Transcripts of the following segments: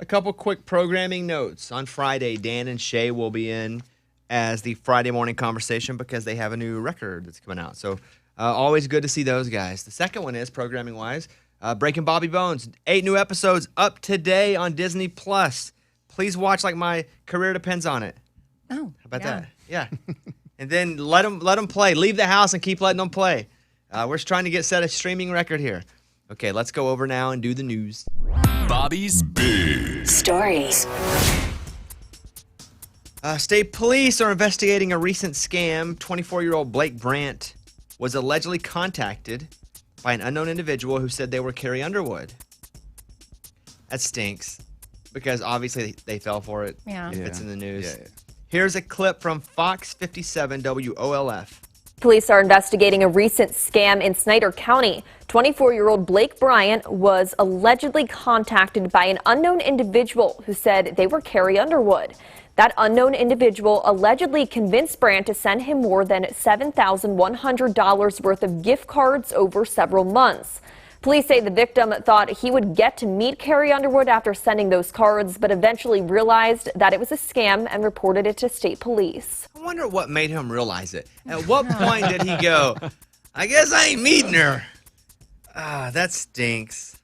A couple quick programming notes. On Friday, Dan and Shay will be in as the Friday morning conversation because they have a new record that's coming out. So always good to see those guys. The second one is, programming-wise, Breaking Bobby Bones. 8 new episodes up today on Disney+. Please watch like my career depends on it. Oh, how about that? Yeah. And then let them play. Leave the house and keep letting them play. We're just trying to set a streaming record here. Okay, let's go over now and do the news. Bobby's Big Stories. State police are investigating a recent scam. 24-year-old Blake Brandt was allegedly contacted by an unknown individual who said they were Carrie Underwood. That stinks because obviously they fell for it. Yeah. If it's in the news. Yeah. Here's a clip from Fox 57 WOLF. Police are investigating a recent scam in Snyder County. 24-year-old Blake Bryant was allegedly contacted by an unknown individual who said they were Carrie Underwood. That unknown individual allegedly convinced Brandt to send him more than $7,100 worth of gift cards over several months. Police say the victim thought he would get to meet Carrie Underwood after sending those cards, but eventually realized that it was a scam and reported it to state police. I wonder what made him realize it. At what point did he go, I guess I ain't meeting her? That stinks.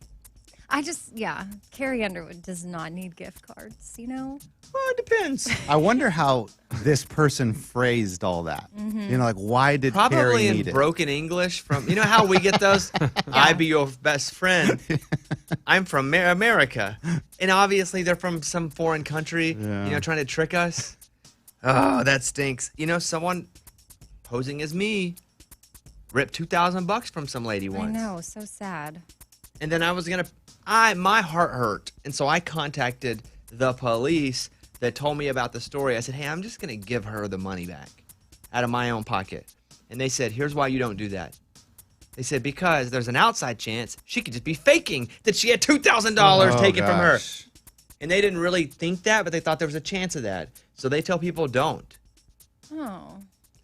Carrie Underwood does not need gift cards, you know? Well, it depends. I wonder how this person phrased all that. You know, like, why did Probably Carrie in need it? broken English from, you know how we get those? I be your best friend. I'm from America. And obviously they're from some foreign country, trying to trick us. Oh, that stinks. You know, someone posing as me ripped $2,000 from some lady once. I know, so sad. And then my heart hurt. And so I contacted the police that told me about the story. I said, hey, I'm just going to give her the money back out of my own pocket. And they said, here's why you don't do that. They said, because there's an outside chance she could just be faking that she had $2,000 taken from her. And they didn't really think that, but they thought there was a chance of that. So they tell people don't. Oh.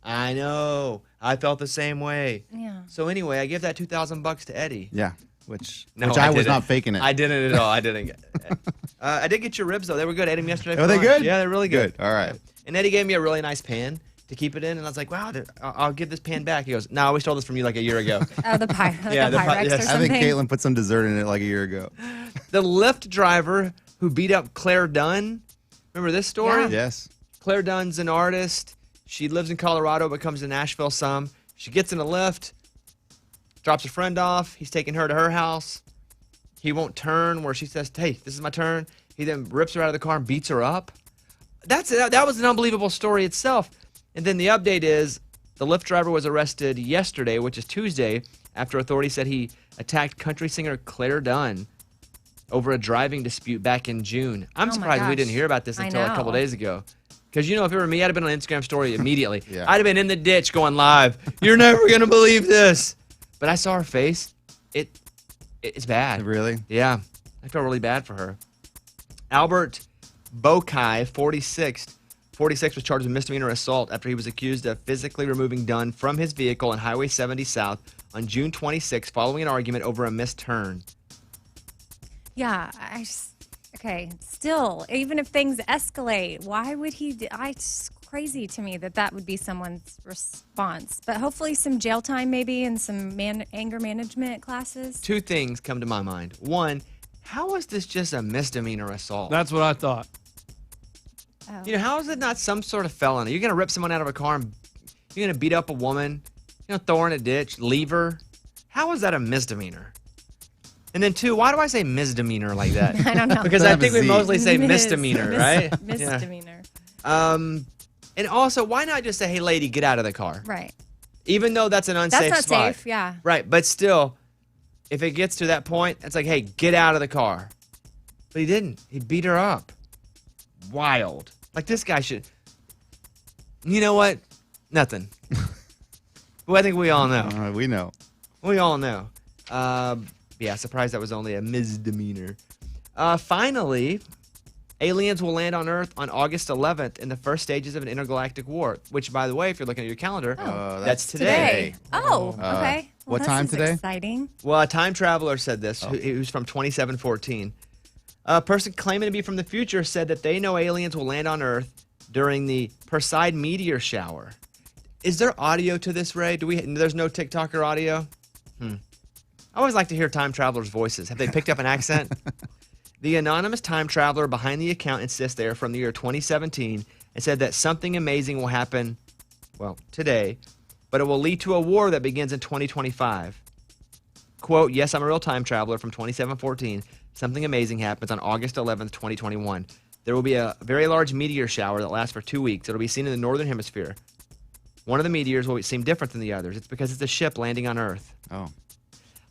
I know. I felt the same way. Yeah. So anyway, I give that $2,000 to Eddie. Yeah, which No, I was didn't. not faking it. I didn't at all. I didn't get it. I did get your ribs, though. They were good. I ate them yesterday. Are they good? Yeah, they're really good. All right. And Eddie gave me a really nice pan to keep it in, and I was like, wow, I'll give this pan back. He goes, no, we stole this from you like a year ago. Oh, the pie. Like Yeah, the Pyrex yes. or I something. think Caitlin put some dessert in it like a year ago. The Lyft driver who beat up Claire Dunn. Remember this story? Yeah. Yes. Claire Dunn's an artist. She lives in Colorado but comes to Nashville some. She gets in a Lyft, drops a friend off. He's taking her to her house. He won't turn where she says, hey, this is my turn. He then rips her out of the car and beats her up. That was an unbelievable story itself. And then the update is the Lyft driver was arrested yesterday, which is Tuesday, after authorities said he attacked country singer Claire Dunn over a driving dispute back in June. I'm Oh my surprised we gosh. didn't hear about this I until a couple know. days ago. Because, if it were me, I'd have been on an Instagram story immediately. Yeah. I'd have been in the ditch going live. You're never going to believe this. But I saw her face. It's bad. Really? Yeah. I felt really bad for her. Albert Bokai, 46, was charged with misdemeanor assault after he was accused of physically removing Dunn from his vehicle on Highway 70 South on June 26 following an argument over a missed turn. Yeah, okay, still, even if things escalate, why would he, it's crazy to me that would be someone's response. But hopefully some jail time maybe and some anger management classes. Two things come to my mind. One, how is this just a misdemeanor assault? That's what I thought. Oh. How is it not some sort of felony? You're going to rip someone out of a car and you're going to beat up a woman, throw her in a ditch, leave her. How is that a misdemeanor? And then two, why do I say misdemeanor like that? I don't know. Because I think we mostly say misdemeanor, right? Misdemeanor. Yeah. And also, why not just say, hey, lady, get out of the car? Right. Even though that's an unsafe That's spot. not safe, yeah. Right, but still, if it gets to that point, it's like, hey, get out of the car. But he didn't. He beat her up. Wild. Like, this guy should... You know what? Nothing. Well, I think we all know. We know. We all know. Surprised that was only a misdemeanor. Finally, aliens will land on Earth on August 11th in the first stages of an intergalactic war, which, by the way, if you're looking at your calendar, that's today. Oh, okay. Well, what time this is today? Exciting. Well, a time traveler said this, who's from 2714. A person claiming to be from the future said that they know aliens will land on Earth during the Perseid meteor shower. Is there audio to this, Ray? There's no TikToker audio? I always like to hear time travelers' voices. Have they picked up an accent? The anonymous time traveler behind the account insists they are from the year 2017 and said that something amazing will happen, well, today, but it will lead to a war that begins in 2025. Quote, yes, I'm a real time traveler from 2714. Something amazing happens on August 11th, 2021. There will be a very large meteor shower that lasts for 2 weeks. It'll be seen in the northern hemisphere. One of the meteors will seem different than the others. It's because it's a ship landing on Earth. Oh.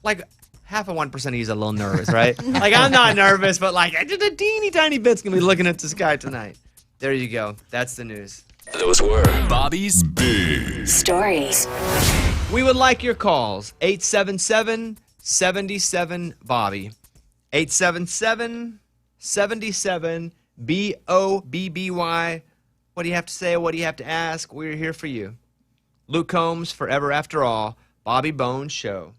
Like, half of 1% of you is a little nervous, right? Like, I'm not nervous, but like, just a teeny tiny bit's going to be looking at the sky tonight. There you go. That's the news. Those were Bobby's Big Stories. We would like your calls. 877-77-BOBBY. 877-77-BOBBY. What do you have to say? What do you have to ask? We're here for you. Luke Combs, Forever After All, Bobby Bones Show.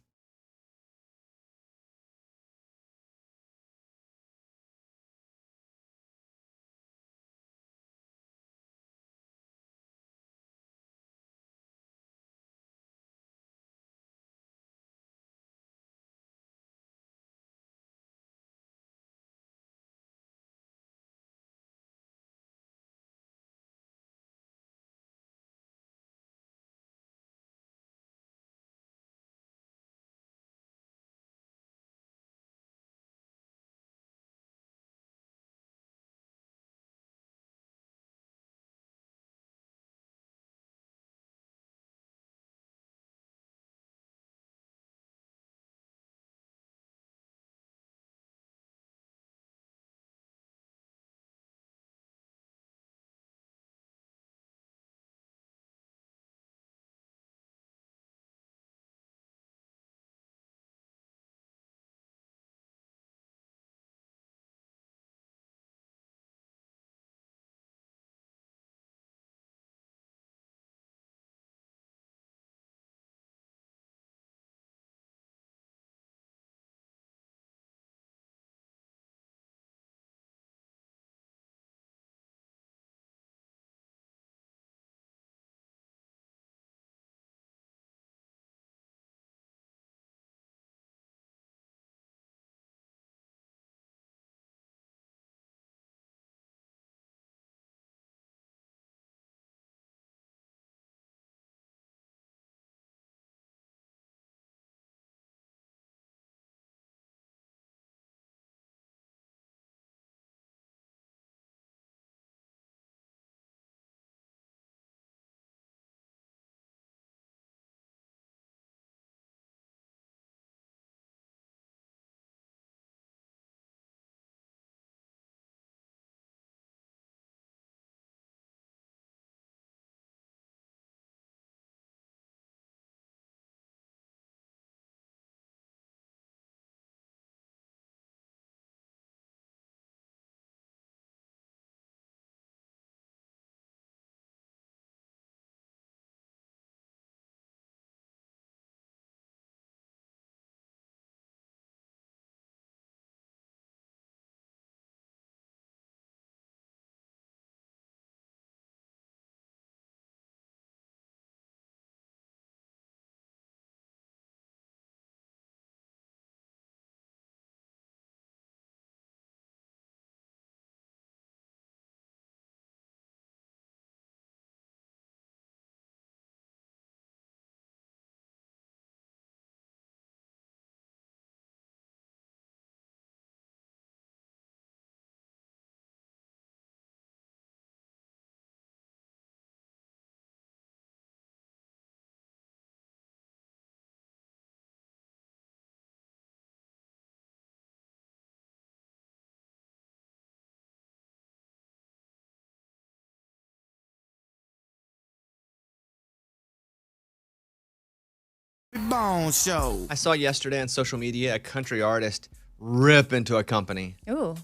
Bone Show. I saw yesterday on social media a country artist rip into a company. Ooh,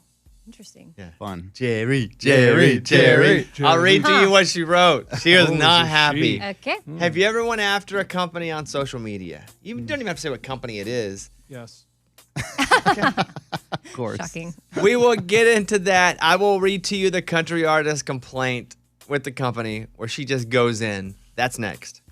interesting. Yeah. Fun. Jerry. Jerry. I'll read to you what she wrote. She was not happy. Okay. Have you ever went after a company on social media? You don't even have to say what company it is. Yes. Of course. Shocking. We will get into that. I will read to you the country artist complaint with the company where she just goes in. That's next.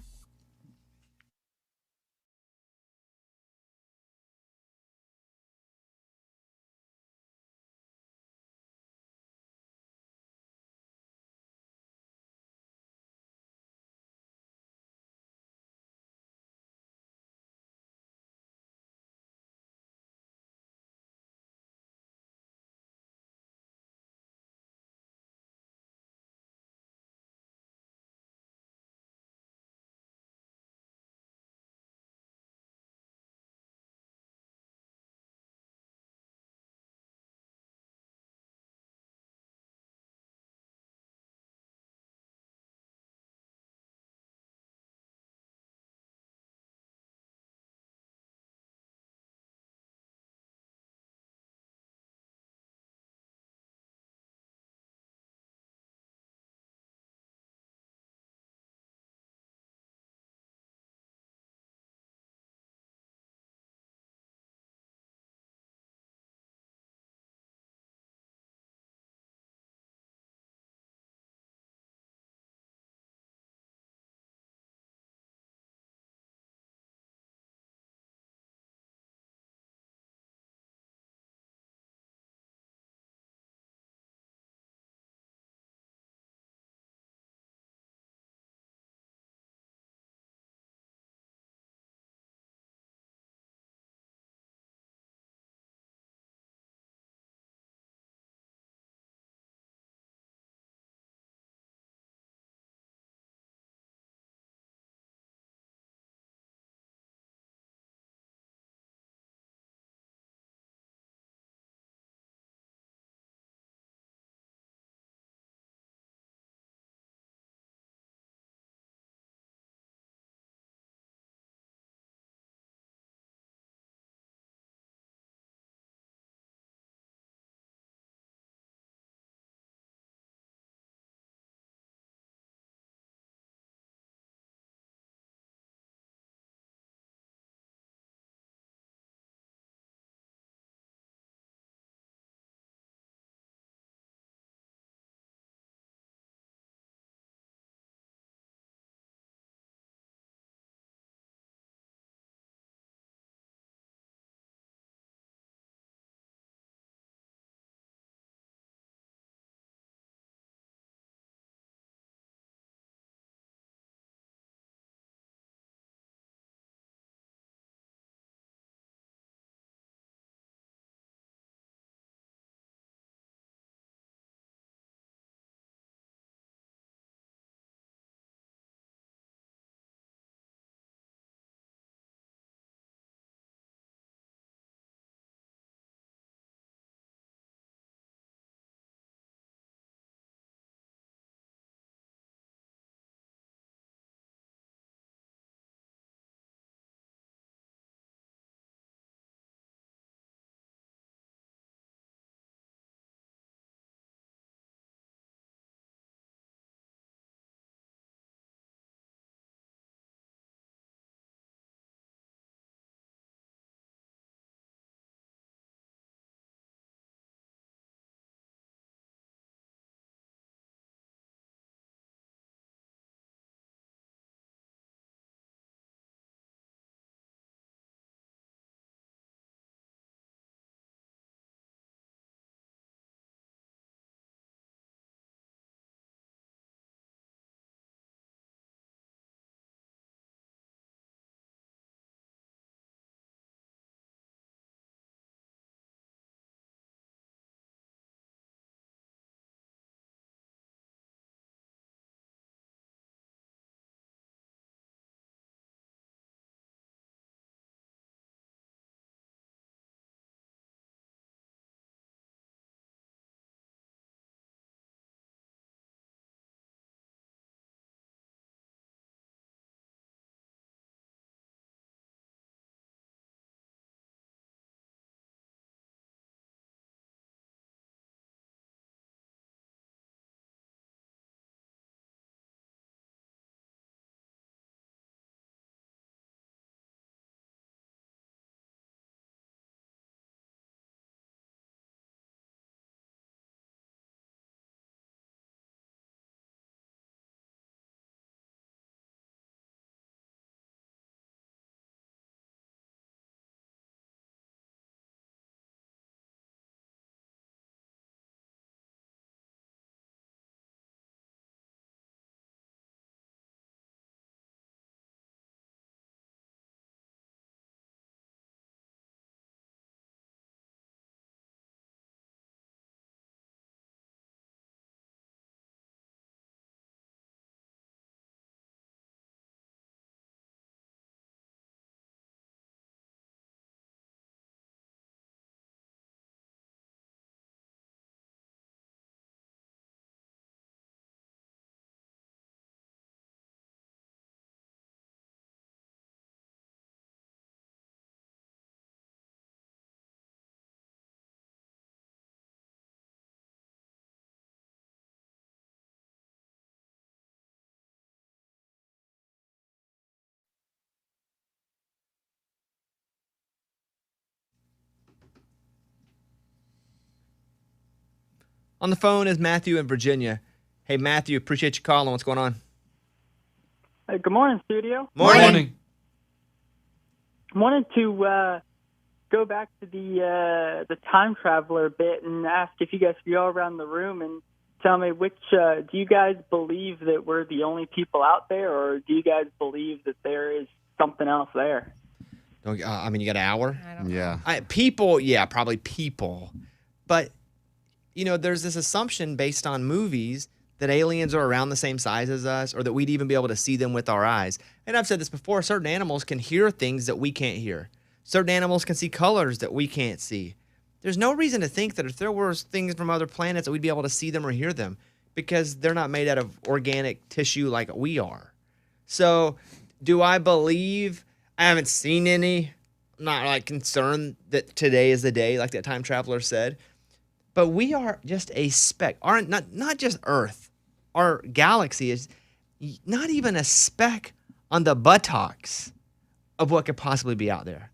On the phone is Matthew in Virginia. Hey, Matthew, appreciate you calling. What's going on? Hey, good morning, studio. Morning. Wanted to go back to the time traveler bit and ask if you guys could go around the room and tell me which do you guys believe that we're the only people out there, or do you guys believe that there is something else there? You got an hour? I don't know. Yeah. People, yeah, probably people. But, there's this assumption based on movies that aliens are around the same size as us, or that we'd even be able to see them with our eyes. And I've said this before, certain animals can hear things that we can't hear. Certain animals can see colors that we can't see. There's no reason to think that if there were things from other planets that we'd be able to see them or hear them, because they're not made out of organic tissue like we are. So, do I believe? I haven't seen any. I'm not concerned that today is the day, like that time traveler said. But we are just a speck. Not just Earth. Our galaxy is not even a speck on the buttocks of what could possibly be out there.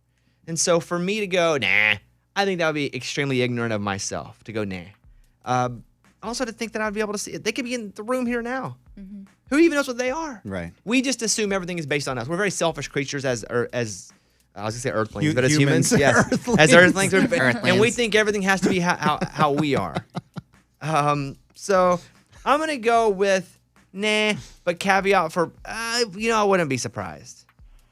And so for me to go, nah, I think that would be extremely ignorant of myself to go, nah. Also to think that I'd be able to see it. They could be in the room here now. Mm-hmm. Who even knows what they are? Right. We just assume everything is based on us. We're very selfish creatures as I was going to say earthlings, but as humans. humans. Yes. Earthlings. As earthlings. And we Earthlings. think everything has to be how we are. So I'm going to go with nah, but caveat for, I wouldn't be surprised.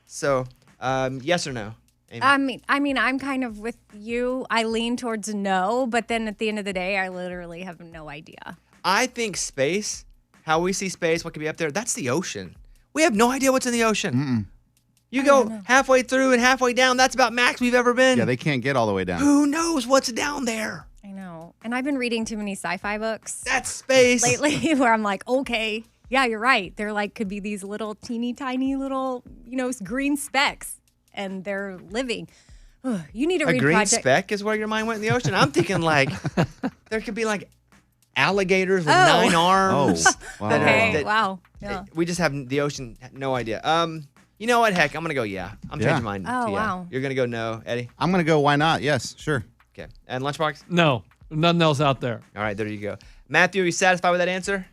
So yes or no? Amy? I mean, I'm kind of with you. I lean towards no, but then at the end of the day, I literally have no idea. I think space, how we see space, what could be up there, that's the ocean. We have no idea what's in the ocean. Mm-mm. You go halfway through and halfway down, that's about max we've ever been. Yeah, they can't get all the way down. Who knows what's down there? I know. And I've been reading too many sci-fi books That's space. lately where I'm like, okay, yeah, you're right. They're could be these little teeny tiny little, green specks, and they're living. Ugh, you need to A read green Project. speck is where your mind went in the ocean? I'm thinking there could be alligators with 9 arms. Oh, wow. Okay, wow. Yeah. We just have the ocean, no idea. You know what? Heck, I'm going to go yeah. I'm changing mine Oh, to yeah. wow. You're going to go no, Eddie? I'm going to go, why not? Yes, sure. Okay. And Lunchbox? No, nothing else out there. All right, there you go. Matthew, are you satisfied with that answer?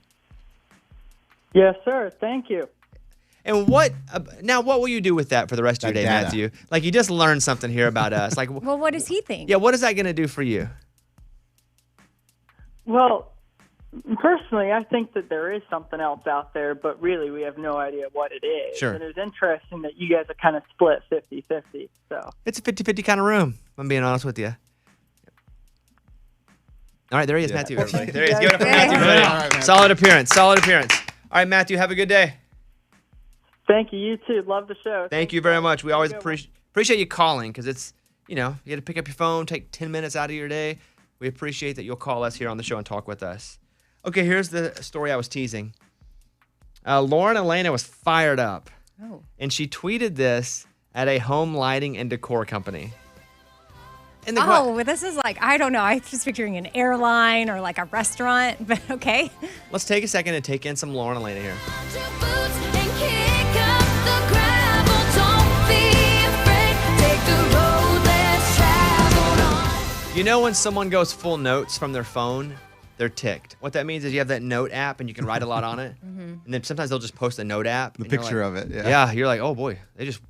Yes, sir. Thank you. And what will you do with that for the rest of your That day, data. Matthew? You just learned something here about us. Well, what does he think? Yeah, what is that going to do for you? Well, personally, I think that there is something else out there, but really we have no idea what it is. Sure. And it's interesting that you guys are kind of split 50-50. So. It's a 50-50 kind of room, if I'm being honest with you. All right, there he is, Matthew, everybody. There he is. Give it up for Matthew, everybody. All right, man. Solid appearance. All right, Matthew, have a good day. Thank you. You too. Love the show. Thank you very much. We always appreciate you calling because it's, you got to pick up your phone, take 10 minutes out of your day. We appreciate that you'll call us here on the show and talk with us. Okay, here's the story I was teasing. Lauren Elena was fired up, and she tweeted this at a home lighting and decor company. And This is I don't know. I was just picturing an airline or a restaurant, but okay. let's take a second and take in some Lauren Elena here. When someone goes full notes from their phone, they're ticked. What that means is you have that note app and you can write a lot on it. And then sometimes they'll just post a note app. The picture of it, yeah. Yeah, you're like, oh boy, they didn't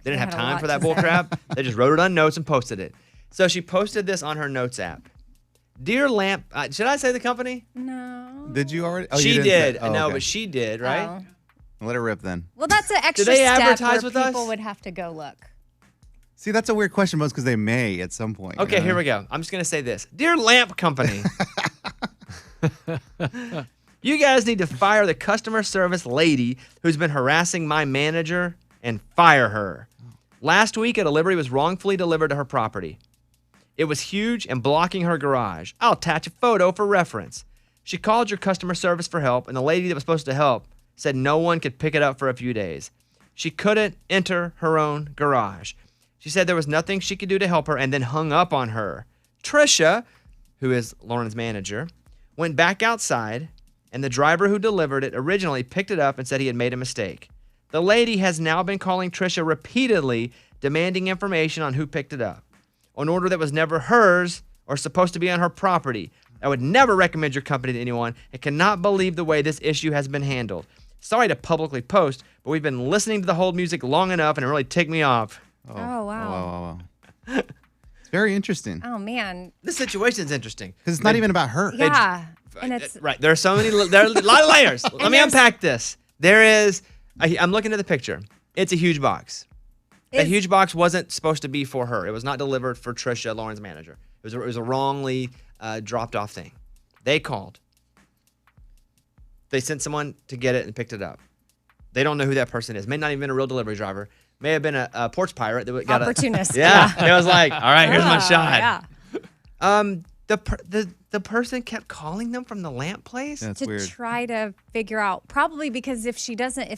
have had a time lot for that to bull say. crap. They just wrote it on notes and posted it. So she posted this on her notes app. Dear Lamp, should I say the company? No. Did you already? Oh, you She didn't did. say- oh, No, okay. but she did, right? Oh. Let her rip then. Well, that's an extra they step advertise where with people us? would have to go look. See, that's a weird question, most because they may at some point. Okay, here we go. I'm just going to say this. Dear Lamp Company, you guys need to fire the customer service lady who's been harassing my manager and fire her. Last week, a delivery was wrongfully delivered to her property. It was huge and blocking her garage. I'll attach a photo for reference. She called your customer service for help, and the lady that was supposed to help said no one could pick it up for a few days. She couldn't enter her own garage. She said there was nothing she could do to help her and then hung up on her. Trisha, who is Lauren's manager, went back outside, and the driver who delivered it originally picked it up and said he had made a mistake. The lady has now been calling Trisha repeatedly, demanding information on who picked it up, an order that was never hers or supposed to be on her property. I would never recommend your company to anyone and cannot believe the way this issue has been handled. Sorry to publicly post, but we've been listening to the hold music long enough and it really ticked me off. Oh, wow. It's very interesting. Oh, man. This situation is interesting. Because it's not even about her. Yeah. And it's Right. There are so many, there are a lot of layers. Let me unpack this. I'm looking at the picture. It's a huge box. That huge box wasn't supposed to be for her. It was not delivered for Trisha, Lauren's manager. It was a wrongly dropped off thing. They called. They sent someone to get it and picked it up. They don't know who that person is. May not even been a real delivery driver. May have been a porch pirate that got opportunist. Yeah. It was like, all right, here's my shot. Yeah. The person kept calling them from the lamp place. That's To weird. try to figure out, probably because if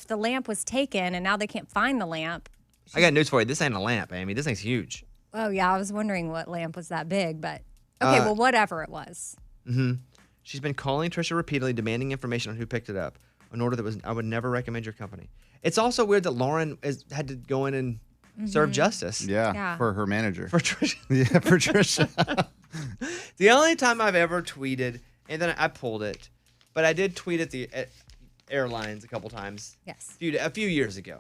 the lamp was taken and now they can't find the lamp. I got news for you. This ain't a lamp, Amy. This thing's huge. Oh, yeah. I was wondering what lamp was that big, but okay, well, whatever it was. She's been calling Trisha repeatedly, demanding information on who picked it up. An order that I would never recommend your company. It's also weird that Lauren had to go in and serve justice. Yeah, for her manager. For Trisha. Yeah, for Trisha. The only time I've ever tweeted, and then I pulled it, but I did tweet at the airlines a couple times. Yes. A few years ago.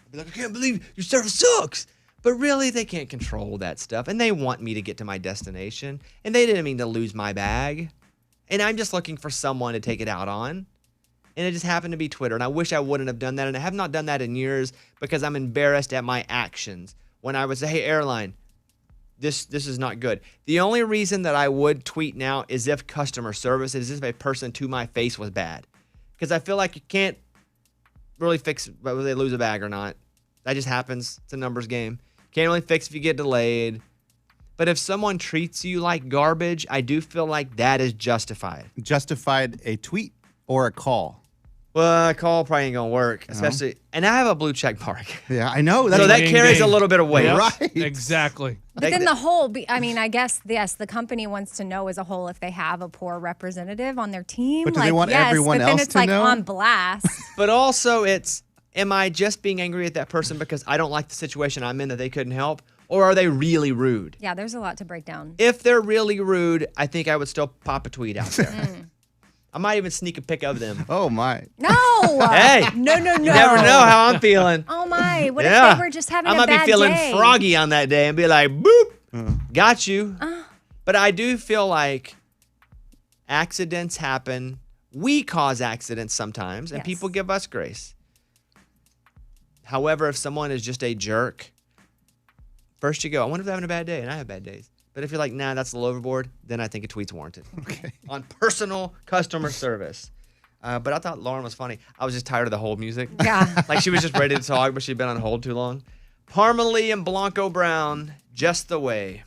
I'd be like, I can't believe your service sucks. But really, they can't control that stuff. And they want me to get to my destination. And they didn't mean to lose my bag. And I'm just looking for someone to take it out on. And it just happened to be Twitter. And I wish I wouldn't have done that. And I have not done that in years because I'm embarrassed at my actions. When I would say, hey, airline, this is not good. The only reason that I would tweet now is if customer service, is if a person to my face was bad. Because I feel like you can't really fix whether they lose a bag or not. That just happens. It's a numbers game. Can't really fix if you get delayed. But if someone treats you like garbage, I do feel like that is justified. Justified a tweet or a call. Well, a call probably ain't gonna work, especially. And I have a blue check mark, Yeah, I know. so that Ding, carries ding. a little bit of weight. Yep, Right. Exactly. But then the whole, I guess, yes, the company wants to know as a whole if they have a poor representative on their team. But do they want yes, everyone but then else it's to like know? on blast. But also, am I just being angry at that person because I don't like the situation I'm in that they couldn't help, or are they really rude? Yeah, there's a lot to break down. If they're really rude, I think I would still pop a tweet out there. I might even sneak a pic of them. Oh, my. No. Hey, No. you never know how I'm feeling. Oh my! What Yeah. if they were just having I a might bad be feeling day? froggy on that day and be like, boop, got you. But I do feel like accidents happen. We cause accidents sometimes, and Yes. people give us grace. However, if someone is just a jerk, first you go, I wonder if they're having a bad day, and I have bad days. But if you're like, nah, that's a little overboard, then I think a tweet's warranted. Okay. On personal customer service. But I thought Lauren was funny. I was just tired of the hold music. Yeah. Like she was just ready to talk, but she'd been on hold too long. Parmalee and Blanco Brown, just the way.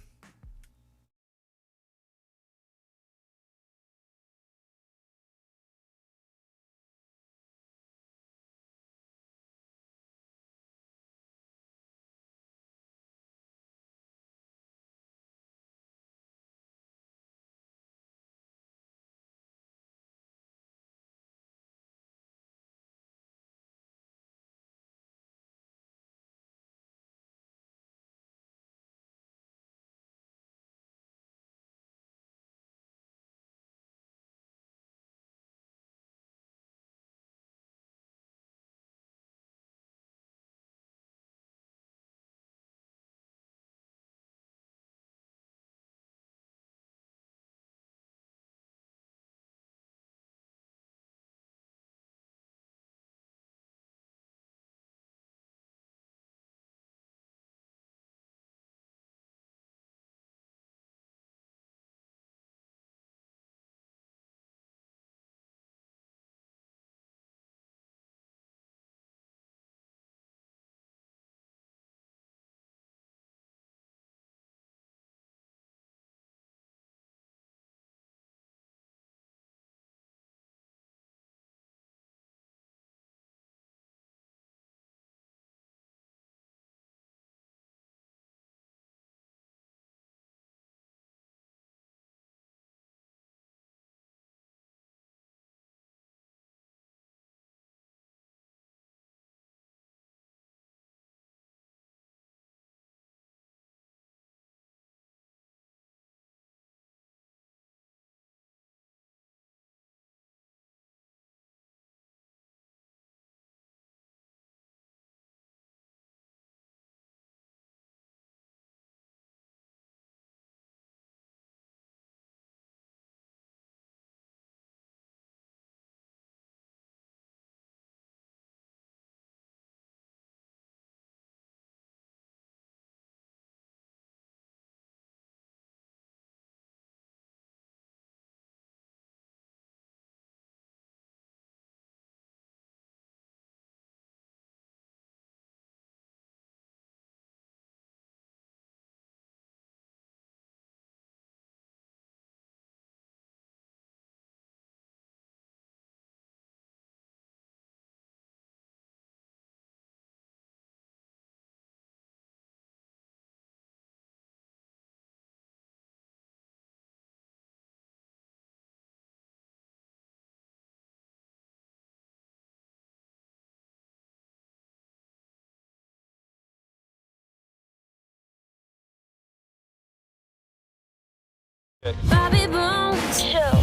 Bobby Bones Show.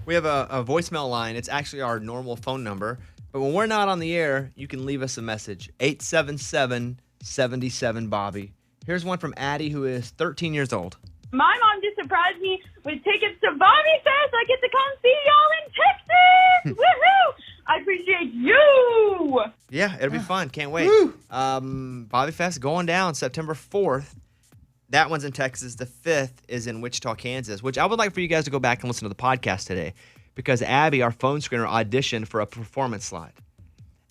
We have a voicemail line. It's actually our normal phone number. But when we're not on the air, you can leave us a message. 877-77-BOBBY. Here's one from Addie, who is 13 years old. My mom just surprised me with tickets to Bobby Fest. I get to come see y'all in Texas. Woohoo! I appreciate you. Yeah, it'll be fun. Can't wait. Bobby Fest going down September 4th. That one's in Texas. The 5th is in Wichita, Kansas, which I would like for you guys to go back and listen to the podcast today because Abby, our phone screener, auditioned for a performance slide.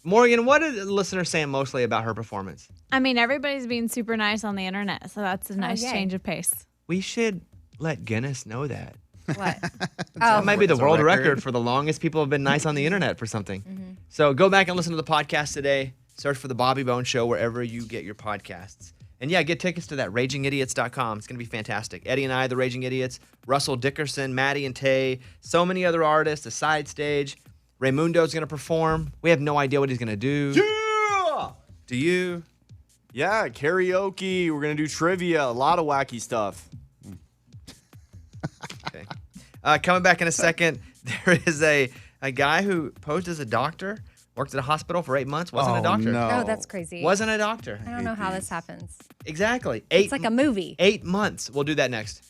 Morgan, what are the listeners saying mostly about her performance? I mean, everybody's being super nice on the internet, so that's a nice change of pace. We should let Guinness know that. What? That might be the It's a world record. record for the longest people have been nice on the internet for something. So go back and listen to the podcast today. Search for The Bobby Bones Show wherever you get your podcasts. And yeah, get tickets to that, ragingidiots.com. It's going to be fantastic. Eddie and I, the Raging Idiots, Russell Dickerson, Maddie and Tay, so many other artists, a side stage. Raymundo's going to perform. We have no idea what he's going to do. Yeah! Do you? Yeah, karaoke. We're going to do trivia. A lot of wacky stuff. Okay. Coming back in a second, there is a guy who posed as a doctor, worked at a hospital for 8 months, wasn't a doctor. No. Oh, that's crazy. Wasn't a doctor. I don't know how this happens. Exactly. It's like a movie. 8 months. We'll do that next.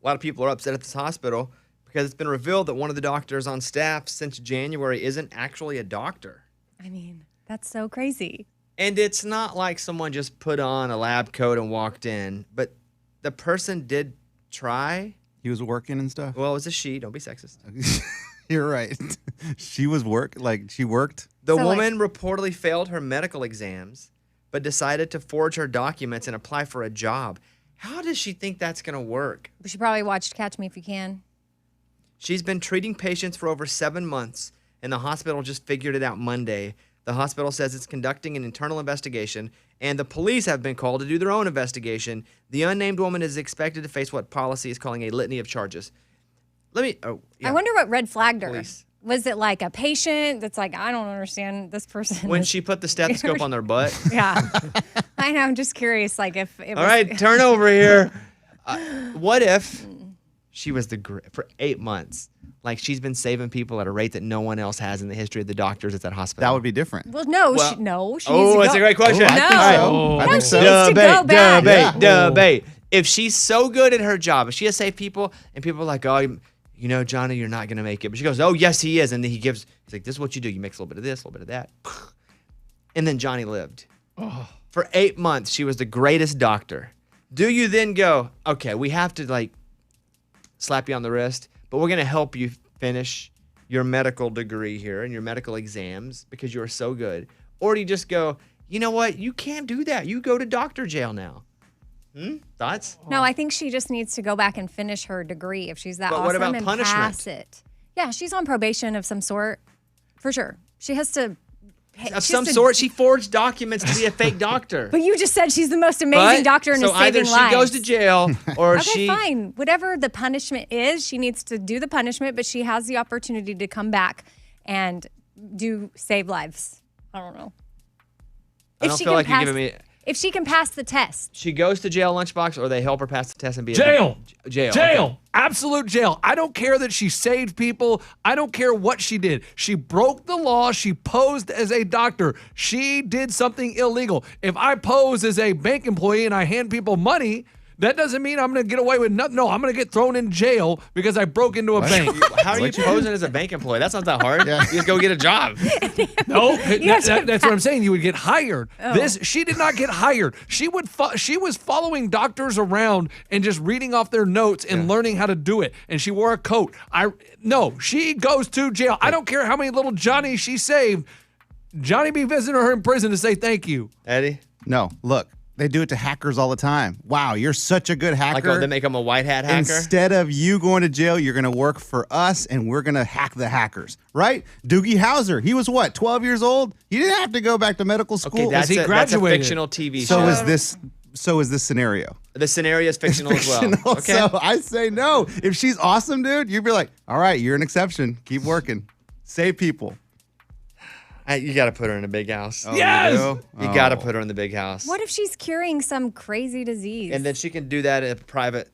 A lot of people are upset at this hospital because it's been revealed that one of the doctors on staff since January isn't actually a doctor. I mean, that's so crazy. And it's not like someone just put on a lab coat and walked in, but the person did try. He was working and stuff. Well, it was a she. Don't be sexist. You're right. She worked. The woman reportedly failed her medical exams, but decided to forge her documents and apply for a job. How does she think that's going to work? She probably watched Catch Me If You Can. She's been treating patients for over 7 months, and the hospital just figured it out Monday. The hospital says it's conducting an internal investigation, and the police have been called to do their own investigation. The unnamed woman is expected to face what policy is calling a litany of charges. I wonder what red flagged her. Police. Was it like a patient that's like, I don't understand this person? When she put the stethoscope on their butt. Yeah. I know. I'm just curious. Like if it was. All right, turn over here. What if she was for 8 months? Like she's been saving people at a rate that no one else has in the history of the doctors at that hospital. That would be different. Well, no. She needs to that's go. a great question. I think so. She needs to go back. Debate. If she's so good at her job, if she has saved people and people are like, oh, you know, Johnny, you're not going to make it. But she goes, oh, yes, he is. And then he's like, this is what you do. You mix a little bit of this, a little bit of that. And then Johnny lived. Oh. For 8 months, she was the greatest doctor. Do you then go, okay, we have to slap you on the wrist, but we're going to help you finish your medical degree here and your medical exams because you are so good? Or do you just go, you know what? You can't do that. You go to doctor jail now. Thoughts? No, I think she just needs to go back and finish her degree if she's that But awesome what about and punishment? pass it. Yeah, she's on probation of some sort, for sure. She has to. Of some sort, she forged documents to be a fake doctor. But you just said she's the most amazing doctor and is saving lives. So either she goes to jail or okay, fine. Whatever the punishment is, she needs to do the punishment, but she has the opportunity to come back and save lives. I don't know. I don't feel like you're giving me. If she can pass the test. She goes to jail, Lunchbox, or they help her pass the test and be jail. Jail. Okay. Absolute jail. I don't care that she saved people. I don't care what she did. She broke the law. She posed as a doctor. She did something illegal. If I pose as a bank employee and I hand people money, that doesn't mean I'm going to get away with nothing. No, I'm going to get thrown in jail because I broke into a bank. How are you posing as a bank employee? That's not that hard. Yeah. You just go get a job. No, that's what I'm saying. You would get hired. Oh. She did not get hired. She was following doctors around and just reading off their notes and learning how to do it. And she wore a coat. She goes to jail. I don't care how many little Johnny she saved. Johnny be visiting her in prison to say thank you. Eddie? No, look. They do it to hackers all the time. Wow, you're such a good hacker. Like, they make them a white hat hacker? Instead of you going to jail, you're going to work for us, and we're going to hack the hackers, right? Doogie Howser, he was what, 12 years old? He didn't have to go back to medical school. Okay, that's a fictional TV show. So is this scenario. The scenario is fictional as well. Okay. So I say no. If she's awesome, dude, you'd be like, all right, you're an exception. Keep working. Save people. You got to put her in a big house. Oh, yes! You got to put her in the big house. What if she's curing some crazy disease? And then she can do that at a private,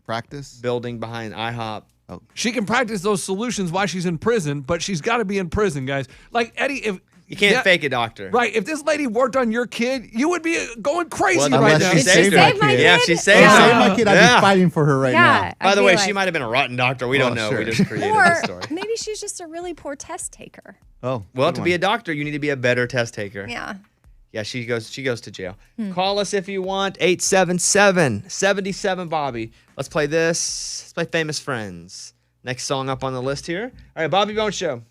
practice building behind IHOP. Oh. She can practice those solutions while she's in prison, but she's got to be in prison, guys. Like, Eddie, if you can't fake a doctor. Right. If this lady worked on your kid, you would be going crazy right now. She saved my kid. Yeah, if she saved my kid, I'd be fighting for her right now. By the way, she might have been a rotten doctor. We don't know. Sure. We just created the story. Maybe she's just a really poor test taker. Oh. Well, to be a doctor, you need to be a better test taker. Yeah. Yeah, she goes to jail. Call us if you want. 877-77 Bobby. Let's play this. Let's play Famous Friends. Next song up on the list here. All right, Bobby Bones Show.